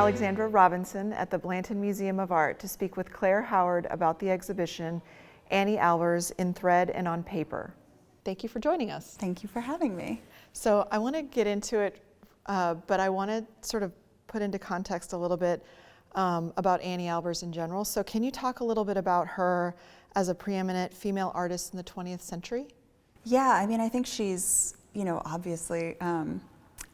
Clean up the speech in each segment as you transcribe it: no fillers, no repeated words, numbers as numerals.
Alexandra Robinson at the Blanton Museum of Art to speak with Claire Howard about the exhibition Anni Albers in Thread and on Paper. Thank you for joining us. Thank you for having me. So I want to get into it, but I want to sort of put into context a little bit about Anni Albers in general. So can you talk a little bit about her as a preeminent female artist in the 20th century? Yeah, I mean, I think she's, obviously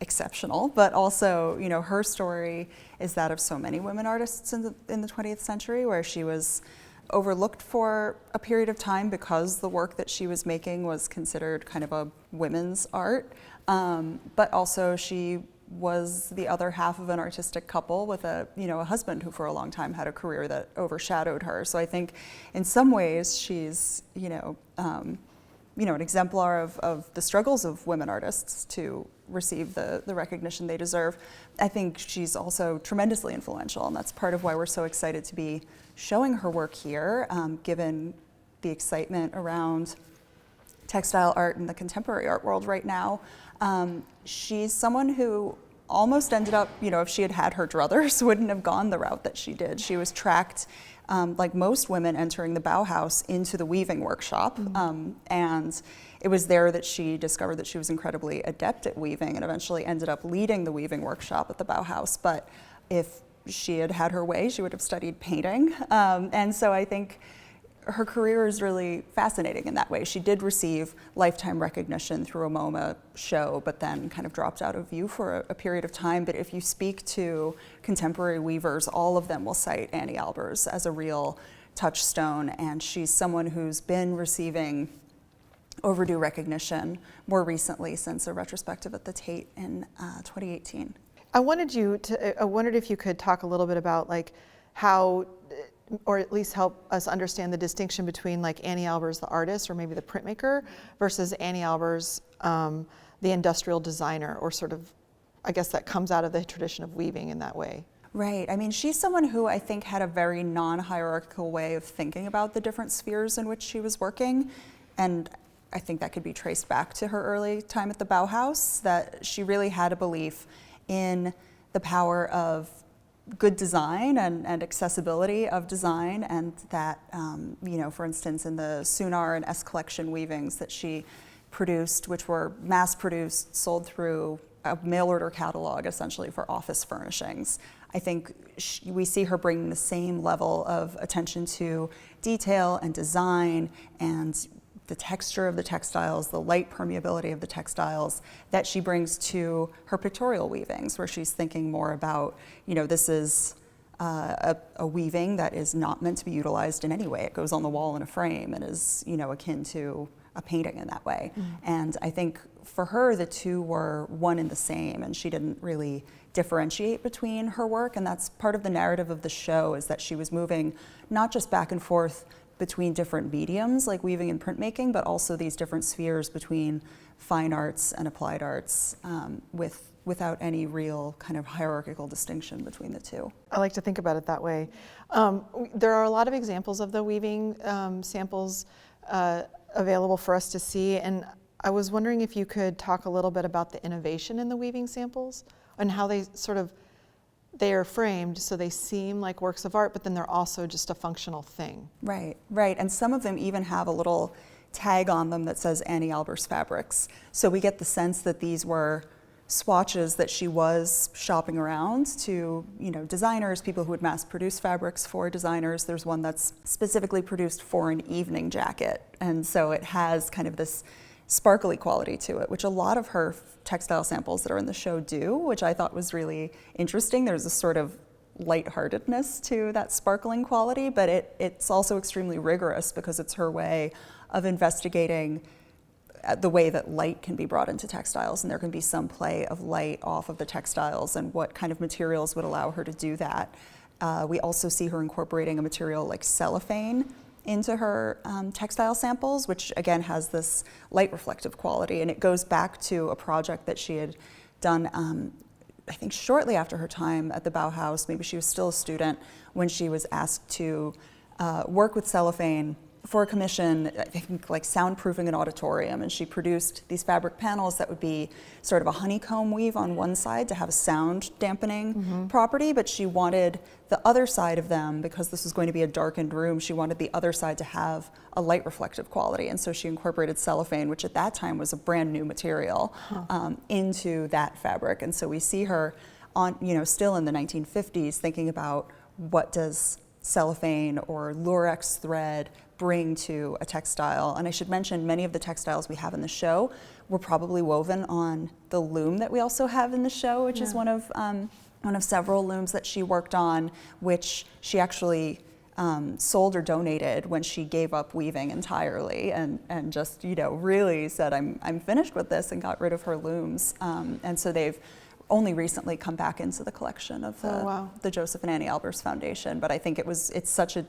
exceptional, but also, her story is that of so many women artists in the 20th century, where she was overlooked for a period of time because the work that she was making was considered kind of a women's art, but also she was the other half of an artistic couple with a husband who for a long time had a career that overshadowed her. So I think in some ways she's, an exemplar of the struggles of women artists to receive the recognition they deserve. I think she's also tremendously influential, and that's part of why we're so excited to be showing her work here, given the excitement around textile art in the contemporary art world right now. She's someone who almost ended up, if she had had her druthers, wouldn't have gone the route that she did. She was tracked, like most women entering the Bauhaus, into the weaving workshop. And it was there that she discovered that she was incredibly adept at weaving and eventually ended up leading the weaving workshop at the Bauhaus. But if she had had her way, she would have studied painting. And so I think her career is really fascinating in that way. She did receive lifetime recognition through a MoMA show, but then kind of dropped out of view for a period of time. But if you speak to contemporary weavers, all of them will cite Anni Albers as a real touchstone, and she's someone who's been receiving overdue recognition more recently since a retrospective at the Tate in 2018. I wondered if you could talk a little bit about how, or at least help us understand the distinction between Anni Albers, the artist, or maybe the printmaker, versus Anni Albers, the industrial designer, or sort of, I guess that comes out of the tradition of weaving in that way. Right. I mean, she's someone who I think had a very non-hierarchical way of thinking about the different spheres in which she was working. And I think that could be traced back to her early time at the Bauhaus, that she really had a belief in the power of good design and accessibility of design, and that, for instance, in the Sunar and S collection weavings that she produced, which were mass-produced, sold through a mail-order catalog, essentially for office furnishings, I think we see her bringing the same level of attention to detail and design and the texture of the textiles, the light permeability of the textiles that she brings to her pictorial weavings, where she's thinking more about, this is a weaving that is not meant to be utilized in any way. It goes on the wall in a frame and is, akin to a painting in that way. And I think for her, the two were one and the same, and she didn't really differentiate between her work. And that's part of the narrative of the show, is that she was moving not just back and forth between different mediums like weaving and printmaking, but also these different spheres between fine arts and applied arts, without any real kind of hierarchical distinction between the two. I like to think about it that way. There are a lot of examples of the weaving samples available for us to see, and I was wondering if you could talk a little bit about the innovation in the weaving samples and how they are framed so they seem like works of art, but then they're also just a functional thing. Right. And some of them even have a little tag on them that says Anni Albers Fabrics. So we get the sense that these were swatches that she was shopping around to, designers, people who would mass produce fabrics for designers. There's one that's specifically produced for an evening jacket. And so it has kind of this sparkly quality to it, which a lot of her textile samples that are in the show do, which I thought was really interesting. There's a sort of lightheartedness to that sparkling quality, but it's also extremely rigorous because it's her way of investigating the way that light can be brought into textiles, and there can be some play of light off of the textiles and what kind of materials would allow her to do that. We also see her incorporating a material like cellophane into her textile samples, which again has this light reflective quality, and it goes back to a project that she had done I think shortly after her time at the Bauhaus. Maybe she was still a student when she was asked to work with cellophane for a commission, I think like soundproofing an auditorium, and she produced these fabric panels that would be sort of a honeycomb weave on one side to have a sound dampening property, but she wanted the other side of them, because this was going to be a darkened room, she wanted the other side to have a light reflective quality, and so she incorporated cellophane, which at that time was a brand new material, into that fabric. And so we see her on, still in the 1950s thinking about what does cellophane or lurex thread bring to a textile. And I should mention, many of the textiles we have in the show were probably woven on the loom that we also have in the show, which is one of several looms that she worked on, which she actually sold or donated when she gave up weaving entirely, and just really said, I'm finished with this, and got rid of her looms. And so they've only recently come back into the collection of the Joseph and Anni Albers Foundation. But I think it's such a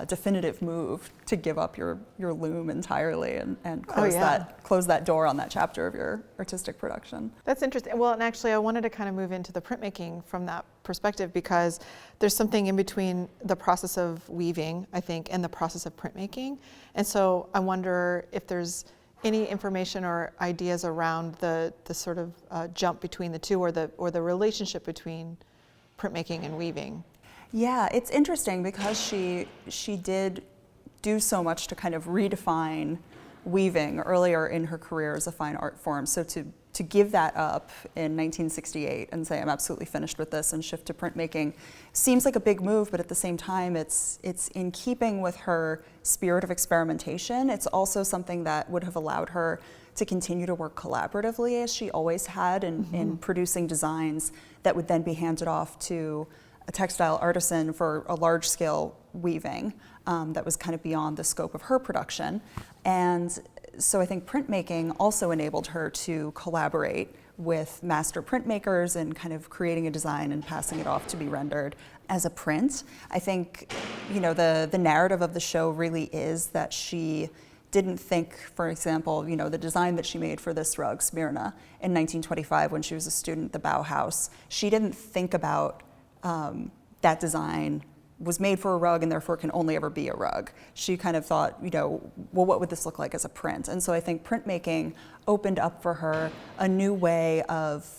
definitive move to give up your loom entirely and close that door on that chapter of your artistic production. That's interesting. Well, and actually I wanted to kind of move into the printmaking from that perspective, because there's something in between the process of weaving, I think, and the process of printmaking. And so I wonder if there's any information or ideas around the sort of jump between the two, or the relationship between printmaking and weaving. Yeah, it's interesting because she did do so much to kind of redefine weaving earlier in her career as a fine art form. So to give that up in 1968 and say, I'm absolutely finished with this, and shift to printmaking seems like a big move, but at the same time, it's in keeping with her spirit of experimentation. It's also something that would have allowed her to continue to work collaboratively, as she always had, in producing designs that would then be handed off to a textile artisan for a large-scale weaving that was kind of beyond the scope of her production. And so I think printmaking also enabled her to collaborate with master printmakers and kind of creating a design and passing it off to be rendered as a print. I think, the narrative of the show really is that she didn't think, for example, the design that she made for this rug, Smyrna, in 1925 when she was a student at the Bauhaus, she didn't think about that design was made for a rug and therefore can only ever be a rug. She kind of thought, well, what would this look like as a print? And so I think printmaking opened up for her a new way of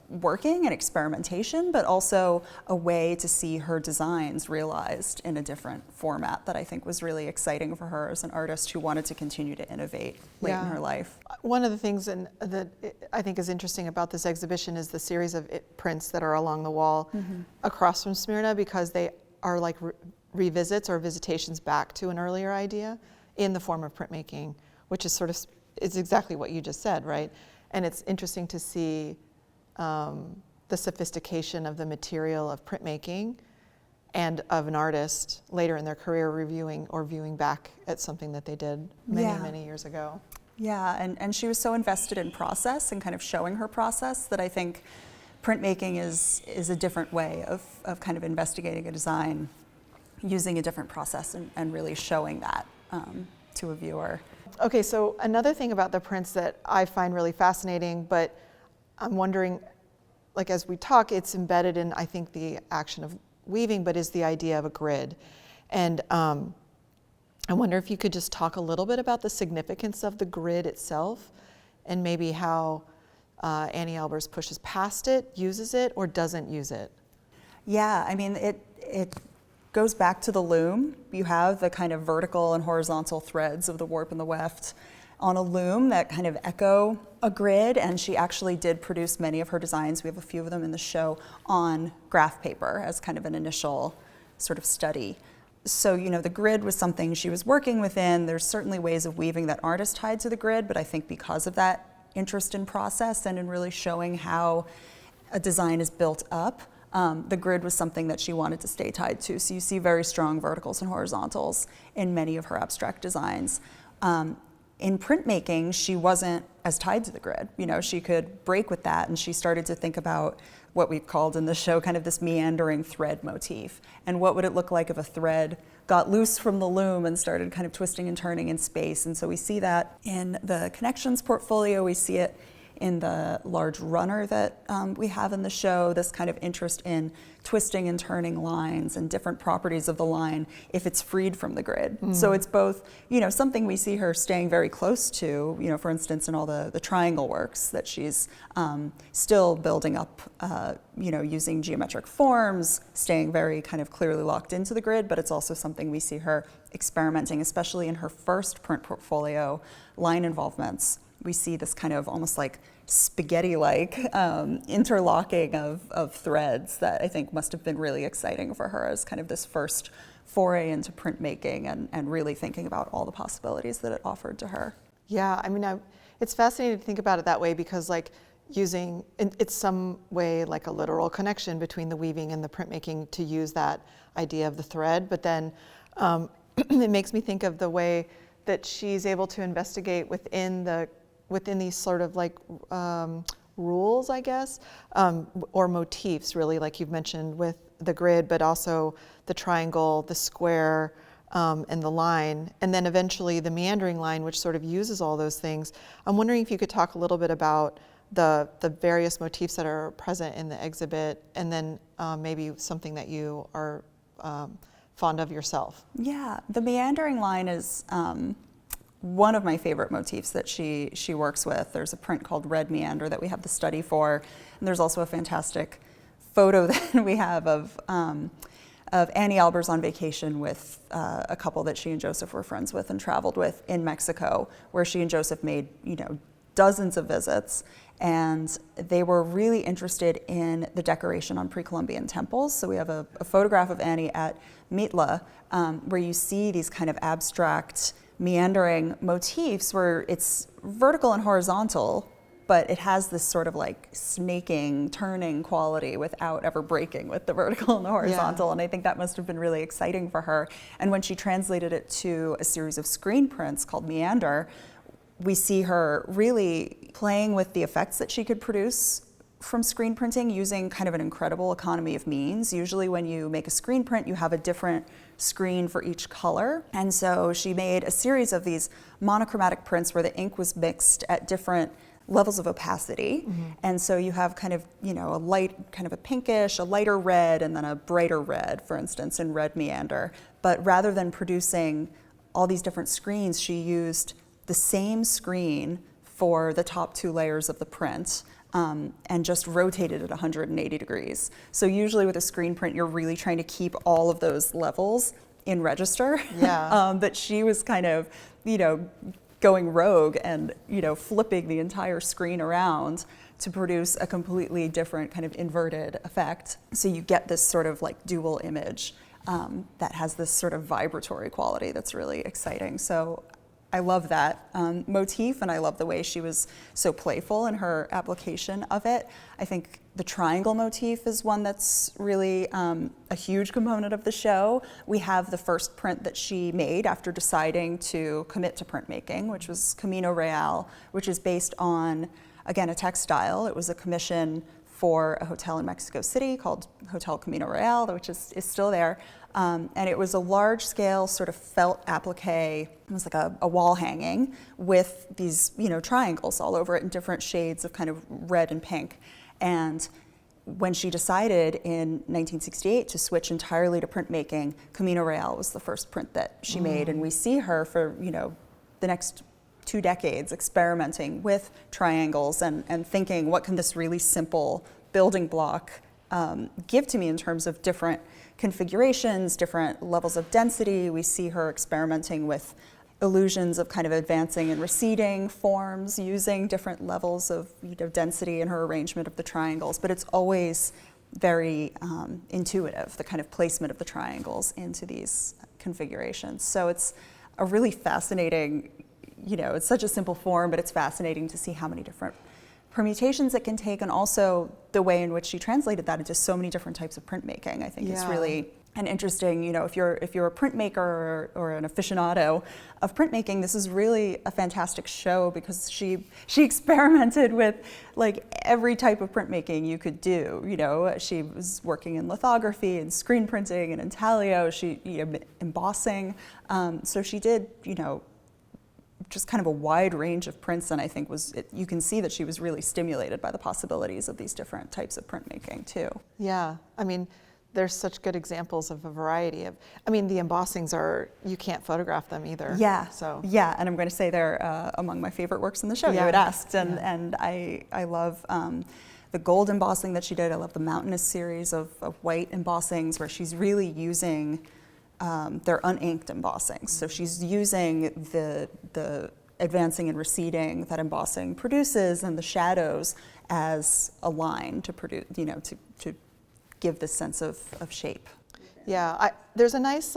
working and experimentation, but also a way to see her designs realized in a different format that I think was really exciting for her as an artist who wanted to continue to innovate late in her life. One of the things that I think is interesting about this exhibition is the series of prints that are along the wall across from Smyrna, because they are like revisits or visitations back to an earlier idea in the form of printmaking, which is it's exactly what you just said, right? And it's interesting to see the sophistication of the material of printmaking and of an artist later in their career reviewing or viewing back at something that they did many years ago. Yeah, and she was so invested in process and kind of showing her process that I think printmaking is a different way of kind of investigating a design using a different process and really showing that to a viewer. Okay, so another thing about the prints that I find really fascinating, but I'm wondering, like as we talk, it's embedded in, I think, the action of weaving, but is the idea of a grid. And I wonder if you could just talk a little bit about the significance of the grid itself, and maybe how Anni Albers pushes past it, uses it, or doesn't use it. Yeah, I mean, it goes back to the loom. You have the kind of vertical and horizontal threads of the warp and the weft on a loom that kind of echo a grid, and she actually did produce many of her designs, we have a few of them in the show, on graph paper as kind of an initial sort of study. So, the grid was something she was working within. There's certainly ways of weaving that aren't as tied to the grid, but I think because of that interest in process and in really showing how a design is built up, the grid was something that she wanted to stay tied to. So you see very strong verticals and horizontals in many of her abstract designs. In printmaking, she wasn't as tied to the grid. She could break with that, and she started to think about what we've called in the show kind of this meandering thread motif. And what would it look like if a thread got loose from the loom and started kind of twisting and turning in space? And so we see that in the Connections portfolio, we see it in the large runner that we have in the show, this kind of interest in twisting and turning lines and different properties of the line if it's freed from the grid. So it's both, something we see her staying very close to, for instance, in all the triangle works that she's still building up, using geometric forms, staying very kind of clearly locked into the grid, but it's also something we see her experimenting, especially in her first print portfolio, line involvements. We see this kind of almost like spaghetti-like interlocking of threads that I think must have been really exciting for her as kind of this first foray into printmaking and really thinking about all the possibilities that it offered to her. Yeah, I mean, it's fascinating to think about it that way because it's some way like a literal connection between the weaving and the printmaking to use that idea of the thread, but then it makes me think of the way that she's able to investigate within these sort of like rules, I guess, or motifs, really, like you've mentioned with the grid, but also the triangle, the square, and the line, and then eventually the meandering line, which sort of uses all those things. I'm wondering if you could talk a little bit about the various motifs that are present in the exhibit, and then maybe something that you are fond of yourself. Yeah, the meandering line is one of my favorite motifs that she works with. There's a print called Red Meander that we have the study for, and there's also a fantastic photo that we have of Anni Albers on vacation with a couple that she and Joseph were friends with and traveled with in Mexico, where she and Joseph made dozens of visits, and they were really interested in the decoration on pre-Columbian temples. So we have a photograph of Anni at Mitla, where you see these kind of abstract meandering motifs where it's vertical and horizontal, but it has this sort of like snaking, turning quality without ever breaking with the vertical and the horizontal. Yeah. And I think that must have been really exciting for her. And when she translated it to a series of screen prints called Meander, we see her really playing with the effects that she could produce from screen printing using kind of an incredible economy of means. Usually when you make a screen print, you have a different screen for each color. And so she made a series of these monochromatic prints where the ink was mixed at different levels of opacity. Mm-hmm. And so you have kind of, a light, kind of a pinkish, a lighter red, and then a brighter red, for instance, in Red Meander. But rather than producing all these different screens, she used the same screen for the top two layers of the print. And just rotated at 180 degrees. So usually with a screen print, you're really trying to keep all of those levels in register. Yeah. But she was kind of, going rogue and, flipping the entire screen around to produce a completely different kind of inverted effect. So you get this sort of like dual image that has this sort of vibratory quality that's really exciting. So I love that motif, and I love the way she was so playful in her application of it. I think the triangle motif is one that's really a huge component of the show. We have the first print that she made after deciding to commit to printmaking, which was Camino Real, which is based on, again, a textile. It was a commission for a hotel in Mexico City called Hotel Camino Real, which is still there. And it was a large-scale sort of felt applique. It was like a wall hanging with these, triangles all over it in different shades of kind of red and pink. And when she decided in 1968 to switch entirely to printmaking, Camino Real was the first print that she made. And we see her for, the next 2 decades experimenting with triangles and thinking, what can this really simple building block give to me in terms of different configurations, different levels of density. We see her experimenting with illusions of kind of advancing and receding forms, using different levels of density in her arrangement of the triangles, but it's always very intuitive, the kind of placement of the triangles into these configurations. So it's a really fascinating, it's such a simple form, but it's fascinating to see how many different permutations it can take, and also the way in which she translated that into so many different types of printmaking. I think is really an interesting, if you're a printmaker or an aficionado of printmaking, this is really a fantastic show because she experimented with like every type of printmaking you could do. She was working in lithography and screen printing and intaglio, embossing. So she did, just kind of a wide range of prints, and I think you can see that she was really stimulated by the possibilities of these different types of printmaking too. Yeah, I mean, there's such good examples of a variety of, I mean, the embossings are, you can't photograph them either. Yeah, so. Yeah, and I'm going to say they're among my favorite works in the show. Yeah. You had asked, and, Yeah. and I love the gold embossing that she did. I love the mountainous series of white embossings where she's really using their uninked embossings. So she's using the advancing and receding that embossing produces and the shadows as a line to produce, to give this sense of shape. Yeah, there's a nice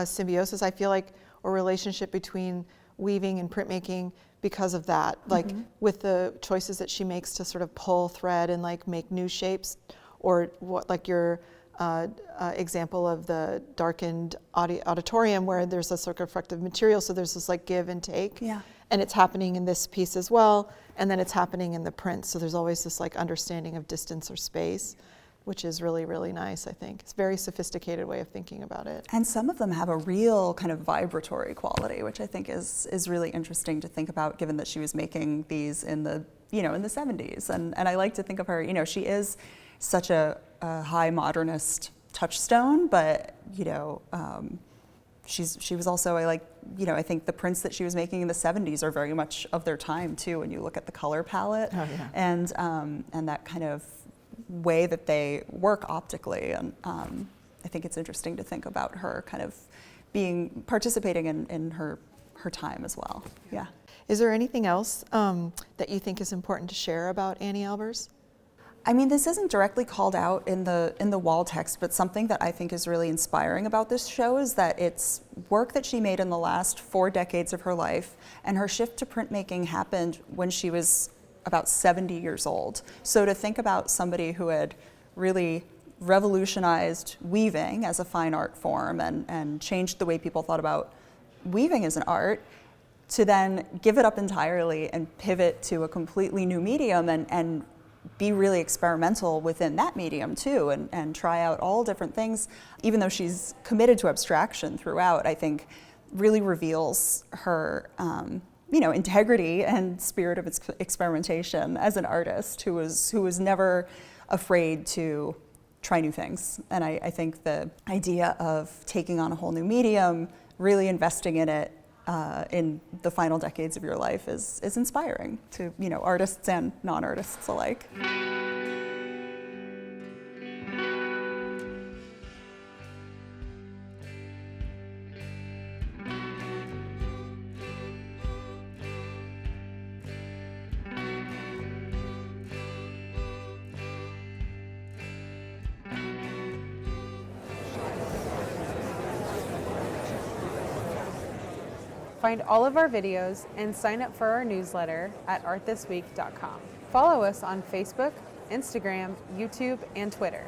symbiosis, I feel like, or relationship between weaving and printmaking because of that, like with the choices that she makes to sort of pull thread and like make new shapes, or what, like your example of the darkened auditorium where there's a sort of reflective material, so there's this like give and take. Yeah. And it's happening in this piece as well, and then it's happening in the print, so there's always this like understanding of distance or space, which is really, really nice, I think. It's a very sophisticated way of thinking about it. And some of them have a real kind of vibratory quality, which I think is really interesting to think about, given that she was making these in the 70s. And I like to think of her, she is such a high modernist touchstone, but, she was also, I think the prints that she was making in the 70s are very much of their time too, when you look at the color palette. Oh, yeah. And that kind of way that they work optically, and I think it's interesting to think about her kind of participating in her time as well. Yeah. Is there anything else that you think is important to share about Anni Albers? I mean, this isn't directly called out in the wall text, but something that I think is really inspiring about this show is that it's work that she made in the last 4 decades of her life, and her shift to printmaking happened when she was about 70 years old. So to think about somebody who had really revolutionized weaving as a fine art form and changed the way people thought about weaving as an art, to then give it up entirely and pivot to a completely new medium and be really experimental within that medium too, and try out all different things, even though she's committed to abstraction throughout, I think really reveals her integrity and spirit of experimentation as an artist who was never afraid to try new things. And I think the idea of taking on a whole new medium, really investing in it in the final decades of your life is inspiring to artists and non-artists alike. Find all of our videos and sign up for our newsletter at artthisweek.com. Follow us on Facebook, Instagram, YouTube, and Twitter.